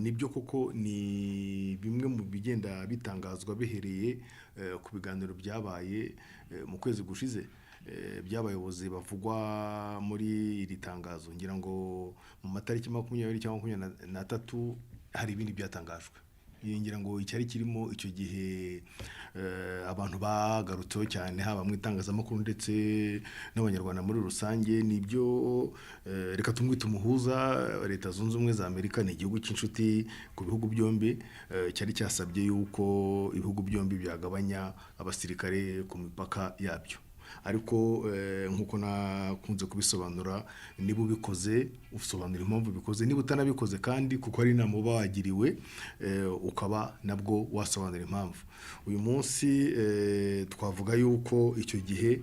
nibyo koko ni bimwe mu bigenda bitangazwa bihereye ku biganiro byabaye mu kwezi gushize by'abayobozi bavugwa muri iri tangazo. Ngira ngo mu matariki 20 cyangwa 23 hari ibindi byatangajwe. Ngira ngo icyari kirimo icyo gihe abantu bagarutseho cyane haba mu itangazamakuru ndetse n'abanyarwanda muri rusange nibyo reka tumwite umuhuza. Leta Zunze Ubumwe za Amerika ni igihugu cy'inshuti ku bihugu byombi, cyari cyasabye yuko ibihugu byombi byagabanya abasirikare ku mipaka yabyo. Ariko nkuko nakunze kubisobanura, niba ubikoze usobanura impamvu bikoze, niba utanabikoze kandi kuko ari inama uba wagiriwe ukaba nabwo wasobanura impamvu. Uyu munsi twavuga yuko icyo gihe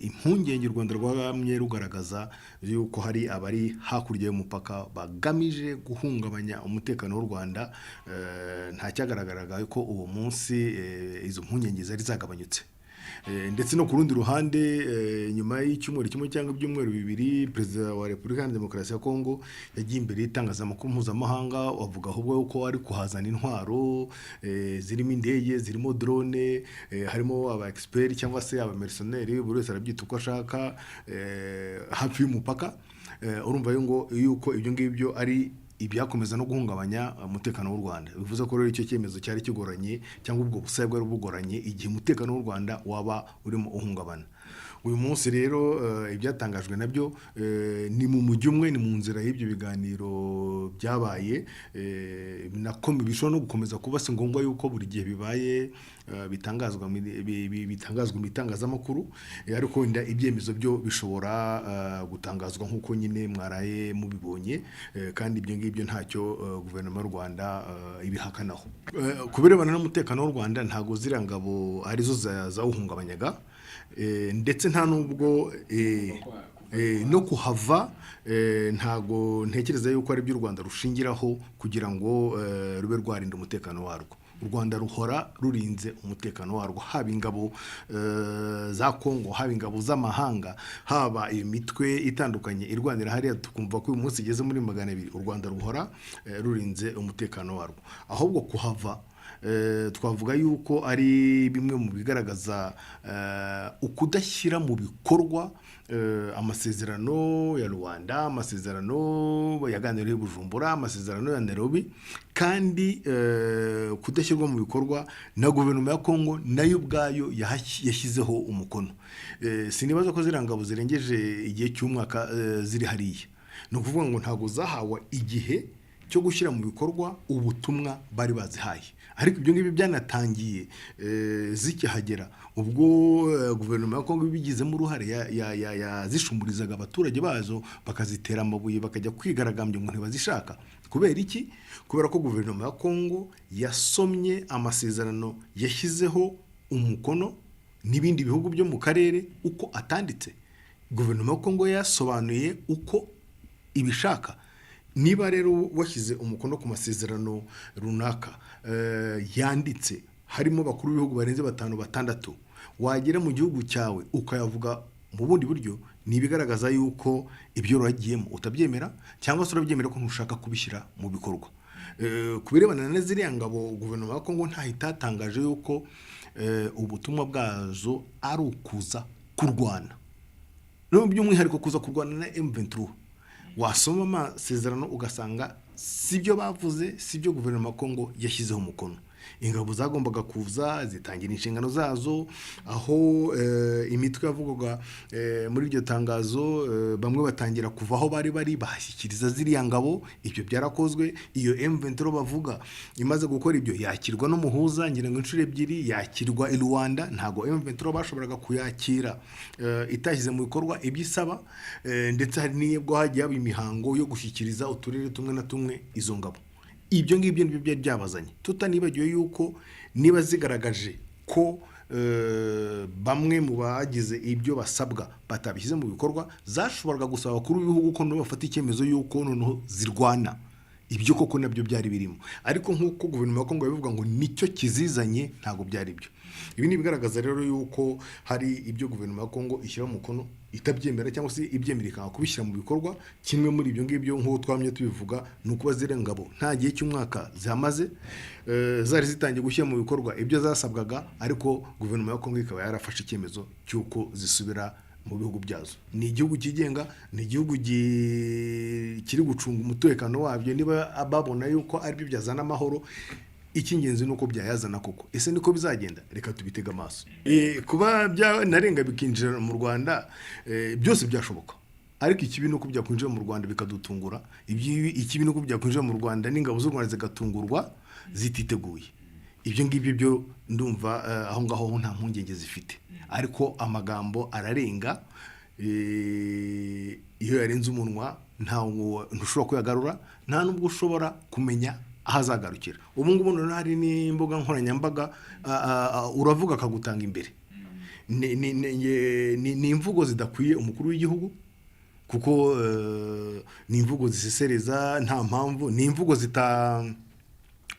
impungenge u Rwanda rwamye rugaragaza yuko hari abari hakurya y'umupaka bagamije guhungabanya umutekano w'u Rwanda, nta cyagaragaraga ko uwo munsi izo mpungenge zari zagabanyutse. Ndetse no ku rundi ruhande nyuma y'icyumweru kimwe cyangwa ibyumweru bibiri, Perezida wa Repubulika ya Demokarasi ya Congo yagiye imbere y'itangazamakuru mpuzamahanga avuga ahubwo ko ari kuhazana intwaro zirimo indege, zirimo drone, harimo aba expert cyangwa se aba mercenaires, buri wese arabyita uko ashaka hafi y'umupaka. Urumva yuko ibyo ngibyo ari ibyakomeza no guhungabanya umutekano w'u Rwanda. Bivuze ko rero icyo cyemezo cyari kigoranye cyangwa ubwo busabe bwari bugoranye igihe umutekano w'u Rwanda waba urimo uhungabana. Uyu munsi rero ibyatangajwe nabyo ni mu mujyi umwe, ni mu nzira y'ibyo biganiro byabaye, bishobora no gukomeza kuba si ngombwa yuko buri gihe bibaye bitangazwa mu itangazamakuru, ariko wenda ibyemezo byo bishobora gutangazwa nk'uko nyine mwaraye mubibonye, kandi ibyo ngibyo ntacyo guverinoma y'u Rwanda ibihakanaho. Ku birebana n'umutekano w'u Rwanda ntago ziriya ngabo arizo zawuhungabanyaga, ndetse nta nubwo no kuhava ntago ntekereza yuko ari by'u Rwanda rushingiraho kugira ngo rube rwarinda umutekano warwo. U Rwanda ruhora rurinze umutekano warwo, haba ingabo za Congo, haba ingabo z'amahanga, haba imitwe itandukanye irwanira hariya tukumva ko uyu munsi igeze muri 200. U Rwanda ruhora rurinze umutekano warwo. Ahubwo kuhava twavuga yuko ari bimwe mu bigaragaza ukudashyira mu bikorwa amasezerano ya Rwanda, amasezerano yaganiriye Bujumbura, amasezerano ya Nairobi, kandi kudashyirwa mu bikorwa na guverinoma ya Congo nayo ubwayo yashyizeho umukono. Sinibaza ko zirangabo zirengeje igihe cy'umwaka ziri hariya. No kuvuga ngo ntago zahawe igihe cyo gushyira mu bikorwa ubutumwa bari bazihaye. Ariko ibyo ngibyo byanatangiye zikihagera ubwo guverinoma ya Congo bigizemo uruhare yazishumburizaga abaturage bazo, bakazitera amabuye, bakajya kwigaragambya ngo ntibazishaka. Kubera iki? Kubera ko guverinoma ya Congo yasomye amasezerano yashyizeho umukono n'ibindi bihugu byo mu karere uko atanditse. Guverinoma ya Congo yasobanuye uko ibishaka. Niba rero washyize umukono ku masezerano runaka yanditse, harimo bakuru b'ibihugu barenze 5-6, wagera mu gihugu cyawe ukayavuga mu bundi buryo, nibigaragaza yuko ibyo rwagiyemo utabyemera cyangwa se urabyemera ko ntushaka kubishyira mu bikorwa. Kubirebana na ziriya ngabo, guverinoma ya Congo ntahitatangaje yuko ubutumwa bwazo ari ukuza kurwana. No by'umwihariko kuza kurwana na M23. Wasoma amasezerano ugasanga sibyo bavuze, sibyo guverinoma ya Congo yashyizeho umukono. Ingabo zagombaga kuza zitangira inshingano zazo, aho imitwe yavugaga muri iryo tangazo bamwe batangira kuva aho bari bahashyikiriza ziriya ngabo. Ibyo byarakozwe. Iyo M23 bavuga imaze gukora ibyo yakirwa no muhuza, ngira ngo inshuro 2 yakirwa i Rwanda. Ntago M23 bashoboraga kuyakira itashyize mu bikorwa ibyisaba, ndetse hari n'ibwo hagiye imihango yo gushyikiriza uturere tumwe na tumwe izo ngabo. Ibyo ngibyo nibyo byari byabazanye. Tutanibagiwe yuko niba zigaragaje ko bamwe mu bagize ibyo basabwa batabishyize mu bikorwa, zashoboraga gusaba kuri ibihugu ko no bafata icyemezo yuko noneho zirwana. ibyo koko nabyo byari birimo, ariko nk'uko guverinoma ya Congo yabivuga ngo nicyo kizizanye ntabwo byari byo. Ibi ni bigaragaza rero yuko hari ibyo guverinoma ya Congo ishyira mu mukono itabyemera cyangwa se ibyemera ikanga kubishyira mu bikorwa. Kimwe muri ibyo ngibyo nk'uko twamye tubivuga ni ukuba zire ngabo nta gihe cy'umwaka zihamaze zari zitangiye gushyira mu bikorwa ibyo zasabwaga, ariko guverinoma ya Congo ikaba yarafashe icyemezo cy'uko zisubira mu bihugu byazo. Ni igihugu kigenga, ni igihugu kiri gucunga umutekano wabyo, niba babona yuko aribyo byazana amahoro, icy'ingenzi nuko byayazana koko. Ese niko bizagenda? Reka tubitega amaso. Kuba narenga bikinjira mu Rwanda byose byashoboka, ariko ikibi nuko byakwinjira mu Rwanda bikadutungura. Ikibi nuko byakwinjira mu Rwanda n'ingabo z'u Rwanda zigatungurwa zititeguye. Ibyo ngibyo byo ndumva aho ngaho nta mpungenge zifite, ariko amagambo ararenga, iyo yarenze umunwa ntushobora kuyagarura, nta nubwo ushobora kumenya aho azagarukira. Ubu ngubu noneho hari n'imbuga nkoranyambaga, uravuga akagutanga imbere. Ni imvugo zidakwiye umukuru w'igihugu, kuko ni imvugo zisesereza nta mpamvu, ni imvugo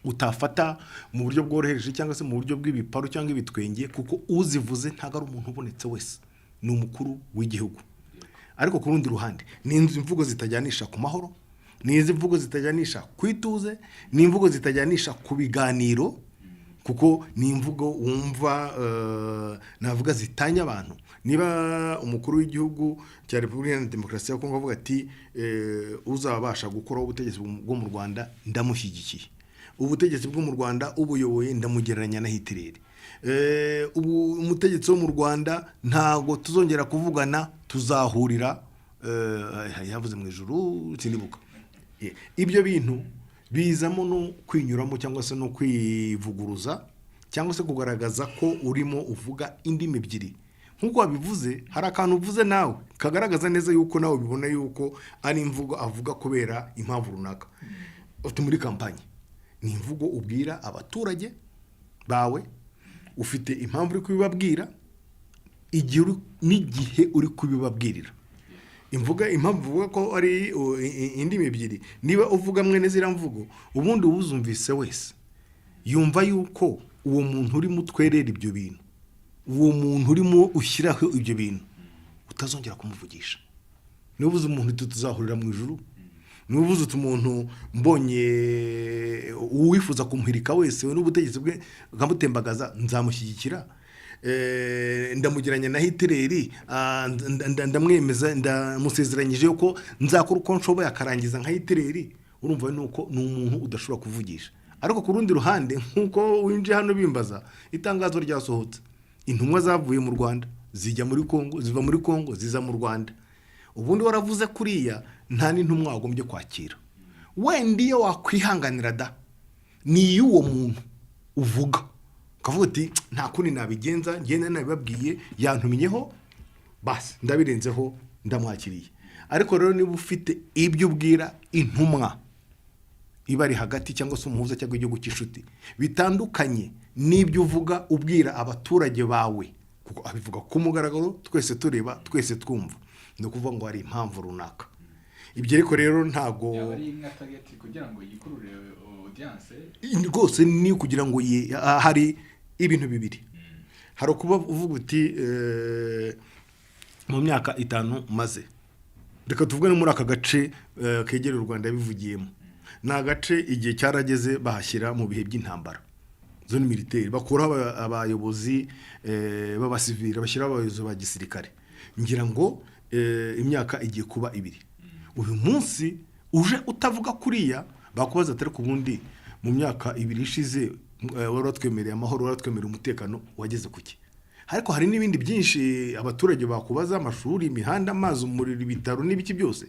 utafata mu buryo bworoheje cyangwa se mu buryo bw'ibiparu cyangwa ibitwenge, kuko uzivuze ntago ari umuntu ubonetse wese, ni umukuru w'igihugu. Ariko ku rundi ruhande ni imvugo zitajyanisha ku mahoro, ni imvugo zitajyanisha ku ituze, ni imvugo zitajyanisha ku biganiro, kuko ni imvugo wumva navuga zitanya abantu. Niba umukuru w'igihugu cya Repubulika Iharanira Demokarasi ya Congo avuga ati uzabasha gukoraho ubutegetsi bwo mu Rwanda ndamushyigikiye, ubutegetsi bwo mu Rwanda ubuyoboye ndamugereranya na Hitler, umutegetsi wo mu Rwanda ntago tuzongera kuvugana, tuzahurira yavuze mu ijuru sinibuka. Ibyo bintu bizamo no kwinyuramo cyangwa se no kwivuguruza cyangwa se kugaragaza ko urimo uvuga indimi ebyiri. Nk'uko wabivuze, hari akantu uvuze nawe kagaragaza neza yuko nawe bibona yuko ari imvugo avuga kubera impamvu runaka. Ufite muri kampanye, ni imvugo ubwira abaturage bawe, ufite impamvu uri kubibabwira, n'igihe uri kubibabwirira. Impamvu uvuga ko ari indimi ebyiri, niba uvuga mwene ziriya mvugo, ubundi ubuzumvise wese yumva yuko uwo muntu urimo utwerera ibyo bintu, uwo muntu urimo ushyiraho ibyo bintu utazongera kumuvugisha. Niba uvuze umuntu tuzahurira mu ijuru, niba uvuze umuntu mbonye uwifuza kumuhirika wese we n'ubutegetsi bwe nkamutembagaza nzamushyigikira, ndamugeranya na Hitler, ndamwemeza, ndamusezeranyije yuko nzakora uko nshoboye akarangiza nka Hitler, urumva nuko ni umuntu udashobora kuvugisha. Ariko ku rundi ruhande, nk'uko winjiye hano bimbaza, itangazo ryasohotse, intumwa zavuye mu Rwanda zijya muri Congo, ziva muri Congo ziza mu Rwanda. Ubundi waravuze kuriya nta n'intumwa wagombye kwakira. Wenda iyo wakwihanganira da ni y'uwo muntu uvuga, ukavuga uti nta kundi nabigenza, ngenda nabibabwiye, yantuminyeho, basi ndabirenzeho, ndamwakiriye. Ariko rero niba ufite ibyo ubwira intumwa ibari hagati cyangwa se umuhuza cyangwa igihugu cy'inshuti, bitandukanye n'ibyo uvuga ubwira abaturage bawe, kuko abivuga ku mugaragaro, twese tureba, twese twumva, ni ukuvuga ngo hari impamvu runaka. Ibyo ariko rero ntago ari imwe target kugira ngo yikurure audience, rwose ni kugira ngo hari ibintu bibiri. Hari ukuba uvuga uti mu myaka 5 maze, reka tuvuge no muri aka gace kegereye u Rwanda bivugiyemo, na gace igihe cyarageze bahashyira mu bihe by'intambara, zone militaire, bakuraho abayobozi b'abasivili, bashyira abayobozi ba gisirikare. Ngira ngo imyaka igiye kuba 2. Uyu munsi uje utavuga kuriya, bakubaza atari ku bundi mu myaka 2 ishize waratwemereye amahoro, waratwemereye umutekano, wageze kuki? Ariko hari n'ibindi byinshi abaturage bakubaza, amashuri, imihanda, amazi, umuriro, ibitaro n'ibiki byose.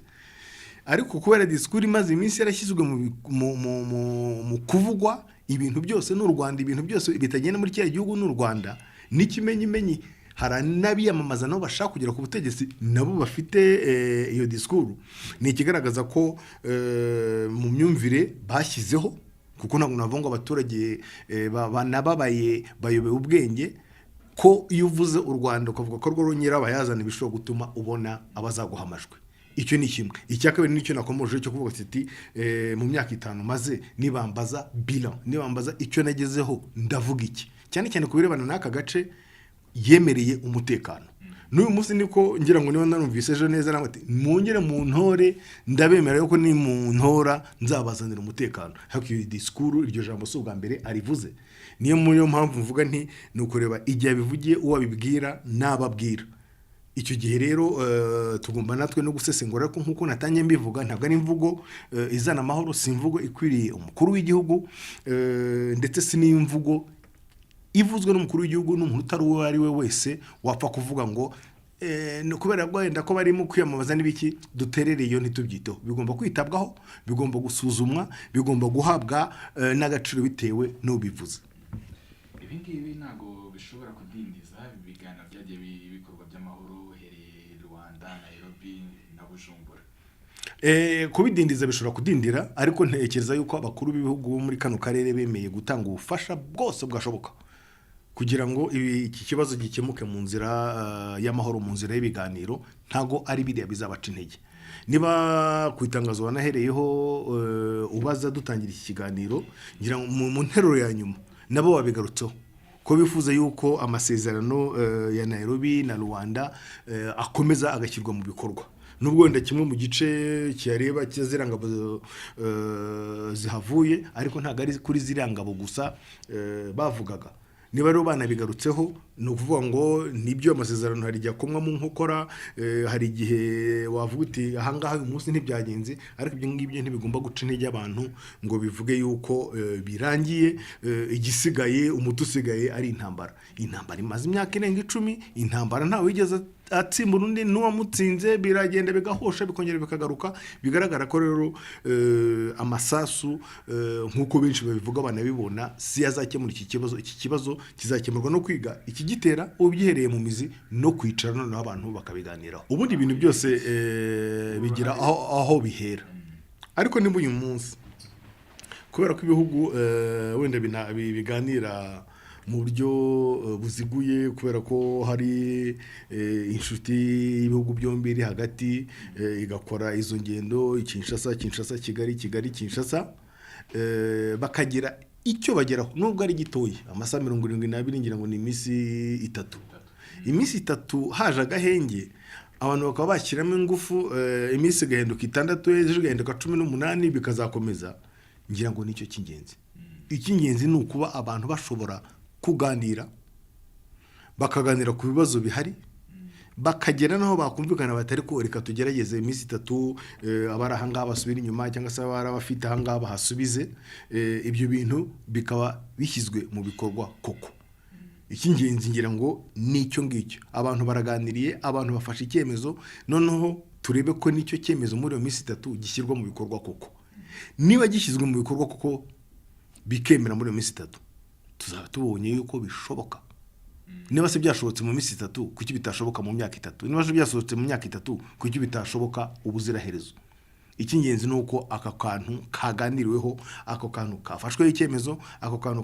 Ariko kubera disikuru imaze iminsi yarashyizwe mu kuvugwa ibintu byose n'u Rwanda, ibintu byose bitagenda muri cya gihugu n'u Rwanda, n'ikimenyimenyi hari n'abiyamamaza nabo bashaka kugera ku butegetsi, nabo bafite iyo disikuru. Ni ikigaragaza ko mu myumvire bashyizeho, kuko ntabwo navuga ngo abaturage banababaye bayobewe ubwenge, ko iyo uvuze u Rwanda ukavuga ko rwo nyirabayazana bishobora gutuma ubona abazaguha amajwi. icyo ni kimwe. Icya kabiri nicyo nakomoje cyo kuvuga ati mu myaka 5 maze nibambaza bilan, nibambaza icyo nagezeho ndavuga iki, cyane cyane kubirebana n'aka gace yemereye umutekano. N'uyu munsi niko ngira ngo niba narumvise ejo neza namwe ati mwongere mu ntore ndabemera yuko ni mu ntora nzabazanira umutekano. Hakiyo disikuru iryo jambo so bwa mbere arivuze. Niyo muri mpamvu mvuga nti nukureba igihe bivugiye uwo bibwira nababwira. Icyo gihe rero tugomba natwe no gusesengura ko nkuko natanye mbivuga ntabwo ari imvugo izana amahoro, si imvugo ikwiriye umukuru w'igihugu, ndetse si n'imvugo ivuzwe n'umukuru w'igihugu n'umuntu utari uwo ari we wese wapfa kuvuga ngo kubera wenda ko barimo kwiyamamaza n'ibiki duterereye iyo ntitubyiteho. Bigomba kwitabwaho, bigomba gusuzumwa, bigomba guhabwa n'agaciro bitewe n'ubivuze. Ibi ngibi ntabwo bishobora kudindiza ibiganiro byagiye bikorwa by'amahoro hereye Rwanda, Nairobi na Bujumbura. Kubidindiza bishobora kudindira, ariko ntekereza yuko abakuru b'ibihugu muri kano karere bemeye gutanga ubufasha bwose bwashoboka kugira ngo iki kibazo gikemuke mu nzira y'amahoro, mu nzira y'ibiganiro. Ntago ari biriya bizabaca intege. Niba ku itangazo wanahereyeho ubaza dutangira iki kiganiro, ngira mu nteruro ya nyuma nabo babigarutseho ko bifuza yuko amasezerano ya Nairobi na Rwanda akomeza agashyirwa mu bikorwa. Nubwo wenda kimwe mu gice cyareba cyazirangabo zihavuye, ariko ntago ari kuri zirangabo gusa bavugaga. Niba rero banabigarutseho ni ukuvuga ngo nibyo amasezerano hari igihe akomwa mu nkokora, hari igihe wavuga uti ahangaha uyu munsi ntibyagenze, ariko ibyo ngibyo ntibigomba guca intege abantu ngo bivuge yuko birangiye, igisigaye umuti usigaye ari intambara. Intambara imaze imyaka irenga 10, intambara ntawe wigeze atsimbura undi, n'uwamutsinze biragenda bigahosha bikongera bikagaruka. Bigaragara ko rero amasasu nk'uko benshi babivuga banabibona si yazakemura iki kibazo. Iki kibazo kizakemurwa no kwiga ikigitera ubyihereye mu mizi no kwicara noneho abantu bakabiganiraho. Ubundi ibintu byose bigira aho bihera. Ariko nimba uyu munsi kubera ko ibihugu wenda biganira mu buryo buziguye, kubera ko hari inshuti y'ibihugu byombi iri hagati, igakora izo ngendo Kinshasa, Kigali, Kinshasa, bakagira icyo bageraho nubwo ari gitoya. Amasaha 72 ngira ngo ni iminsi 3. Iminsi 3 haje agahenge, abantu bakaba bashyiramo ingufu, iminsi gahenduka 6, ejo gahenduka 18, bikazakomeza. Ngira ngo nicyo cy'ingenzi. Icy'ingenzi ni ukuba abantu bashobora kuganira, bakaganira ku bibazo bihari, bakagera naho bakumvikana batari ko reka tugerageze iminsi 3 abari ahangaha basubira inyuma, cyangwa se abari abafite ahangaha bahasubize. Ibyo bintu bikaba bishyizwe mu bikorwa koko. Icy'ingenzi ngira ngo nicyo ngicyo. Abantu baraganiriye, abantu bafashe icyemezo, noneho turebe ko nicyo cyemezo muri iyo minsi 3 gishyirwa mu bikorwa koko. Niba gishyizwe mu bikorwa koko bikemera muri iyo minsi 3, tuzaba tubonye yuko bishoboka. Niba se byashobotse mu minsi 3, kuki bitashoboka mu myaka 3? Niba se byasohotse mu myaka 3, kuki bitashoboka ubuziraherezo? Icy'ingenzi nuko aka kantu kaganiriweho, ako kantu kafashweho icyemezo, ako kantu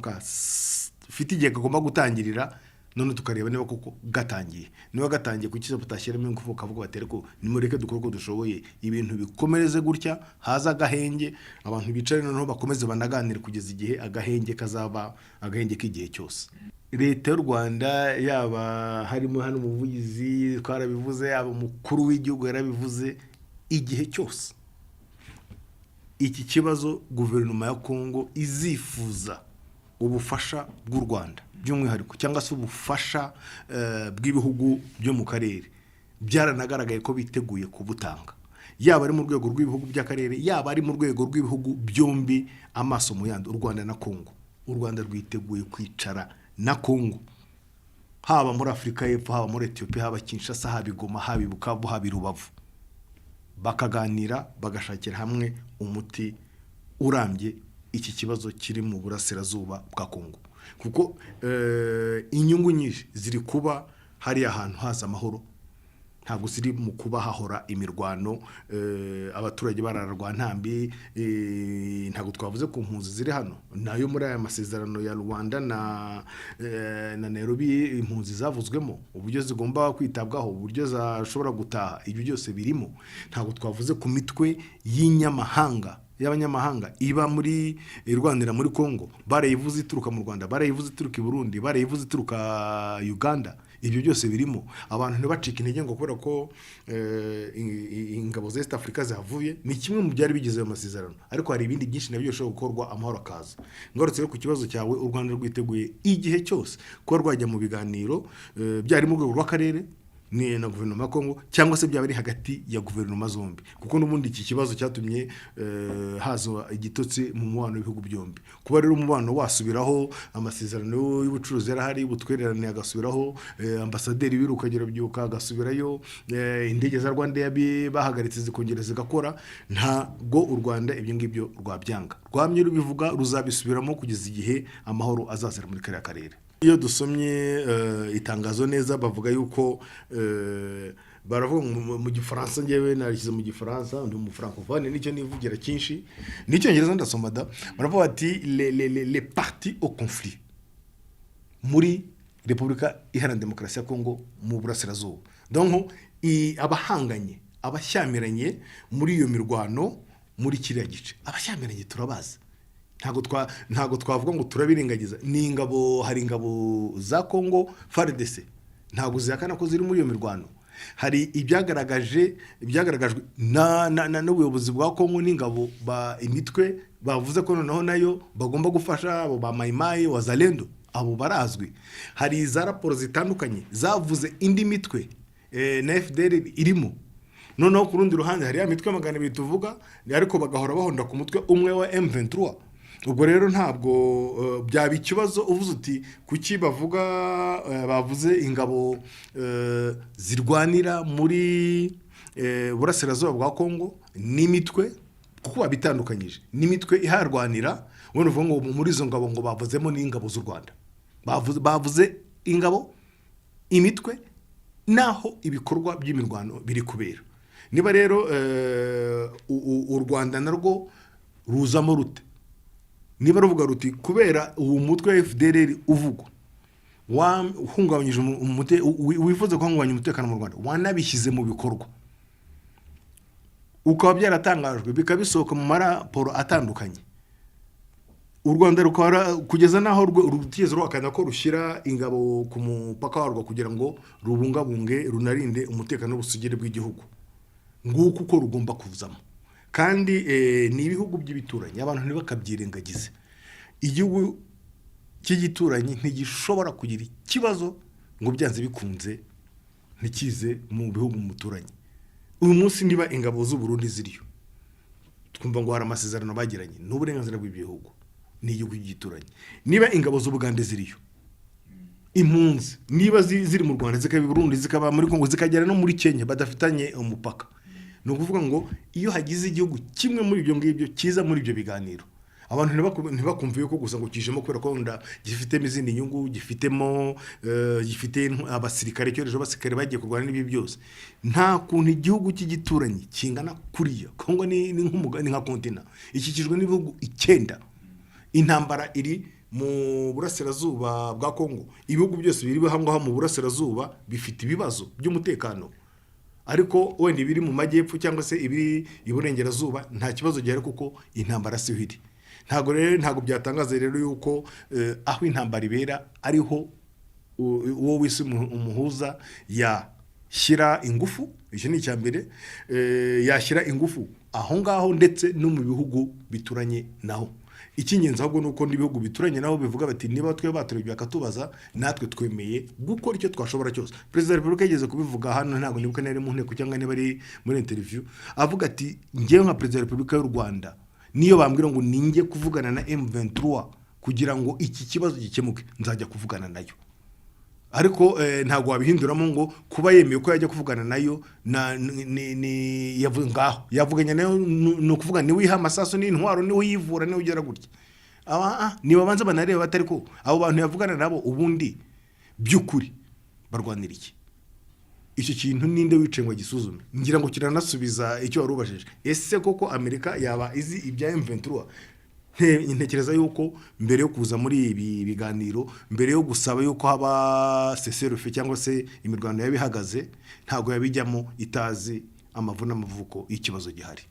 fite igihe kagomba gutangirira, none tukareba niba koko gatangiye. Niba gatangiye kuki butashyiramo ingufu kavuga batere ko nimureke dukora ko dushoboye, ibintu bikomereze gutya, haza agahenge, abantu bicare noneho bakomeze banaganire kugeza igihe agahenge kazaba agahenge k'igihe cyose. Leta y'u Rwanda, yaba harimo hano umuvugizi twarabivuze, yaba umukuru w'igihugu yarabivuze, igihe cyose iki kibazo guverinoma ya Congo izifuza ubufasha bw'u Rwanda by'umwihariko, cyangwa se ubufasha bw'ibihugu byo mu karere, byaranagaragaye ko biteguye kubutanga, yaba ari mu rwego rw'ibihugu by'akarere, yaba ari mu rwego rw'ibihugu byombi amaso mu yandi, u Rwanda na Congo. U Rwanda rwiteguye kwicara na Congo, haba muri Afurika y'Epfo, haba muri Ethiopia, haba Kinshasa, haba i Goma, haba i Bukavu, haba i Rubavu, bakaganira bagashakira hamwe umuti urambye iki kibazo kiri mu burasirazuba bwa Congo. Kuko inyungu nyinshi ziri kuba hari ahantu haza amahoro, ntabwo ziri mu kuba hahora imirwano abaturage bararwa ntambi ntabwo twavuze ku mpunzi ziri hano nayo muri aya masezerano ya Rwanda na Nairobi impunzi zavuzwemo uburyo zigomba kwitabwaho uburyo zashobora gutaha ibyo byose birimo ntabwo twavuze ku mitwe y'abanyamahanga iba muri Rwanda muri Congo barayivuze ituruka mu Rwanda barayivuze ituruka i Burundi barayivuze ituruka Uganda ibyo byose birimo abantu ntibacika intege ngo kubera ko ingabo za East Africa zavuye ni kimwe mu byari bigize amasezerano ariko hari ibindi byinshi nabyo bishobora gukorwa amahoro akaza ngarutse ku kibazo cyawe u Rwanda rwiteguye igihe cyose ko rwajya mu biganiro byari mu rwego rw'akarere ni na guverinoma ya Congo cyangwa se byaba ari hagati ya guverinoma zombi kuko n'ubundi iki kibazo cyatumye hazo igitotsi mu mubano w'ibihugu byombi kuba rero umubano wasubiraho amasezerano y'ubucuruzi yarahari ubutwererane agasubiraho ambasaderi birukagera byuka agasubirayo indege za Rwanda bahagaritse zikongera zigakora ntago u Rwanda ibyo ngibyo rwabyanga rwamye rubivuga ruzabisubiramo kugeza igihe amahoro azazira muri kariya karere iyo dusomye itangazo neza bavuga yuko baravuga mu gifaransa ngewe narishyize mu gifaransa ndi mu francophone nicyo nivugira cyinshi n'icyongereza ndasoma da baravuga ati les parties au conflit muri Repubulika Iharanira Demokarasi ya Congo mu burasirazuba donc abahanganye abashyamiranye muri iyo mirwano muri kiriya gice abashyamiranye turabaza ntago twavuga ngo turabirengagiza ni ingabo hari ingabo za Congo FARDC ntago ziyakana ko ziri muri iyo mirwano hari ibyagaragajwe n'ubuyobozi bwa Congo n'ingabo imitwe bavuze ko noneho nayo bagomba gufasha abo ba Maimai wazalendo abo barazwi hari za raporo zitandukanye zavuze indi mitwe na FDL irimo noneho ku rundi ruhande hari ya mitwe magana abiri tuvuga ariko bagahora bahonda ku mutwe umwe wa M23 ubwo rero ntabwo byaba ikibazo uvuze uti kuki bavuze ingabo zirwanira muri burasirazuba bwa Congo n'imitwe kuko babitandukanyije n'imitwe iharwanira ubona uvuga ngo muri izo ngabo ngo bavuzemo n'ingabo z'u Rwanda bavuze ingabo imitwe naho ibikorwa by'imirwano biri kubera niba rero u Rwanda narwo ruzamo rute niba ruvuga ruti kubera uwo mutwe wa FDLR uvugwa uhungabanyije wifuza guhungabanya umutekano mu Rwanda wanabishyize mu bikorwa ukaba byaratangajwe bikabisohoka mu maraporo atandukanye u Rwanda rukora kugeza naho rutigeze rwakana ko rushyira ingabo ku mupaka warwo kugira ngo rubungabunge runarinde umutekano n'ubusugire bw'igihugu nguko uko rugomba kuzamo kandi ni ibihugu by'ibituranyi abantu ntibakabyirengagize igihugu cy'igituranyi ntigishobora kugira ikibazo ngo byanze bikunze ntikize mu bihugu muturanye uyu munsi niba ingabo z'u Burundi ziriyo twumva ngo hari amasezerano bagiranye n'uburenganzira bw'ibihugu n'igihugu cy'igituranyi niba ingabo z'Ubugande ziriyo impunzi niba ziri mu Rwanda zikaba i Burundi zikaba muri Congo zikagera no muri Kenya badafitanye umupaka no kuvuga ngo iyo hagize igihugu kimwe muri ibyo ngibyo kiza muri ibyo biganiro abantu ntibakumviye ko gusa ngo kijemo kubera ko gifitemo izindi nyungu gifite abasirikare cyoreje abasirikare bagiye kurwana n'ibi byose nta kuntu igihugu cy'igituranyi kingana kuriya Kongo ni nka kontina ikikijwe n'ibihugu 9 intambara iri mu burasirazuba bwa Kongo ibihugu byose biri hamwe mu burasirazuba bifite ibibazo by'umutekano ariko wenda ibiri mu majyepfo cyangwa se ibiri iburengerazuba nta kibazo gihari kuko intambara si hiri ntago byatangaza rero yuko aho intambara ibera ariho uwo wese umuhuza yashyira ingufu icyo ni icyambere yashyira ingufu aho ngaho ndetse no mu bihugu bituranye naho icy'ingenzi ahubwo nuko n'ibihugu bituranye nabo bivuga bati niba twe baturebye akatubaza natwe twemeye gukora icyo twashobora cyose Perezida wa Repubulika yageze kubivuga hano ntabwo nibuka nari mu nteko cyangwa niba ari muri interview avuga ati ngewe nka Perezida wa Repubulika y'u Rwanda niyo bambwira ngo ninjye kuvugana na M23 kugira ngo iki kibazo gikemuke nzajya kuvugana nayo ariko ntabwo wabihinduramo ngo kuba yemeye ko yajya kuvugana nayo yavuganye nayo no kuvuga ni wiha amasaso n'intwaro ni uyivura ni ugera gutya ni babanza banareba batari ko abo bantu yavugana nabo ubundi by'ukuri barwanira iki icyo kintu ninde wicaye ngo gisuzume, ngira ngo kiranasubiza icyo wari ubajije, ese koko Amerika yaba izi ibya M23? Intekereza yuko mbere yo kuza muri ibi biganiro, mbere yo gusaba yuko haba cessez-le-feu cyangwa se imirwano yabihagaze, ntago yabijyamo itazi amavu n'amavuko y'ikibazo gihari.